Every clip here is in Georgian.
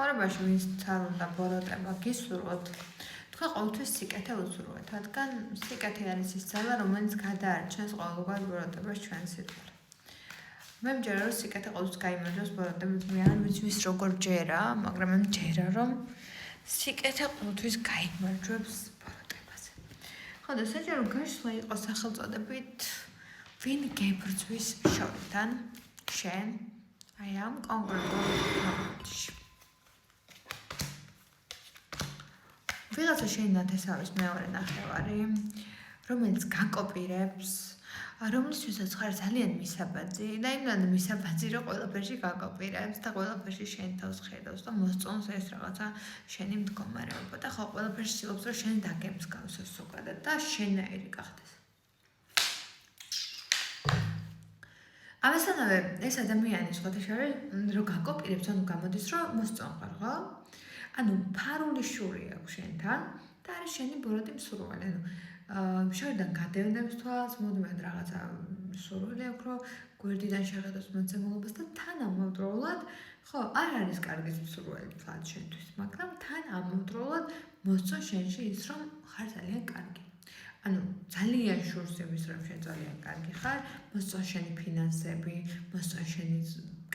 ცხოვრებაში ვინც არ უნდა ბოროტება გისურვოთ, თქვენ ყოველთვის სიკეთე უზრუნოთ, რადგან სიკეთე არის ის ძალა, რომელიც გადაარჩენს ყოველგვარ ბოროტებას ჩვენ სიტყვით. მე მჯერა რომ სიკეთე ყოველთვის გაიმარჯვებს ბოროტებას, მე არ ვიცი ვის როგორ ჯერა, მაგრამ მე მჯერა რომ სიკეთე ყოველთვის გაიმარჯვებს ბოროტებაზე. ხო და საჭირო გაშლა იყოს სახელწოდებით ვინ გებრძვის შორიდან შენ აი ამ კონკრეტულ მომენტში. ვიღაცა შენი ნათესავის მეორე ნახევარი, რომელიც გაკოპირებს, რომლისთვისაც ხარ ძალიან მისაბაძი და იმდან მისაბაძი, რომ ყველაფერში გაკოპირებს და ყველაფერში შენ თავს ხედავს და მოსწონს ეს რაღაცა შენი მდგომარეობა და ხო ყველაფერში ცდილობს რომ შენ დაგემსგავსოს ზოგადად და შენაირი გახდეს. ამასთანავე ეს ადამიანი სხვათა შორის რომ გაკოპირებს, ანუ გამოდის რომ მოსწონყარ, ხო? ანუ ფარული შური აქვს შენთან და არის შენი ბოროტი მსურველი. ანუ შორიდან გადევდებს თვალს, მუდმივად რაღაცა სურვილი აქვს, რომ გვერდიდან შეხედოს მოცემულობას და თან ამავდროულად, ხო, არ არის კარგი მსურველი თვალ შენთვის, მაგრამ თან ამავდროულად მოსწონს შენში ის, რომ ხარ ძალიან კარგი. ანუ ძალიან შურს იმის, რომ შენ ძალიან კარგი ხარ, მოსწონს შენი ფინანსები, მოსწონს შენი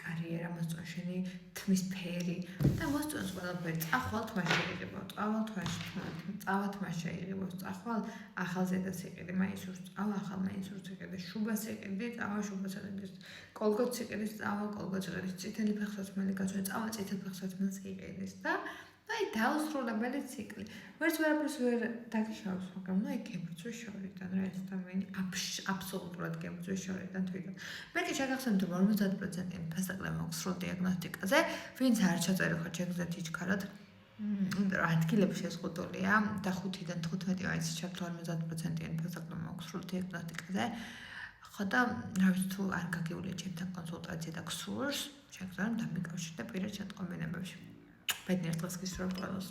კარიერა, მოსწონს შენი თმის ფერი და მოსწონს ყველაფერი. წახვალ თვას შეიღებო, წავალ თვას, წავა თვას შეიღებო, წახვალ ახალ ზედას იყიდი, მაისურს წავა ახალ მაისურს იყიდი, შუბას იყიდი, წავა შუბას იყიდი, კოლგოტს იყიდი, წავა კოლგოტს იყიდი, წითელი ფეხსაცმელი გაწვე, წავა წითელ ფეხსაცმელს იყიდის და აი დაუსრულებელი ციკლი. ვერც ვერაფერს ვერ დაგიშავს, მაგრამ ნუ აი გებრძვის შორიდან რა ეს ადამიანი აბსოლუტურად გებრძვის შორიდან თვითონ. მე კი შეგახსენებთ რომ 50%-იანი ფასაკლები მაქვს სრულ დიაგნოსტიკაზე, ვინც არ ჩაწერილ ხარ შეგიძლიათ იჩქაროთ. ადგილები შეზღუდულია და 5-დან 15 მაისს ჩაქვთ 50%-იანი ფასაკლები მაქვს სრულ დიაგნოსტიკაზე. ხო და რა ვიცი თუ არ გაგიულია ჩემთან კონსულტაცია და გსურს, შეგიძლიათ დამიკავშირდე პირად შეტყობინებებში. ბედნიერ დღეს გისურვებთ ყველას.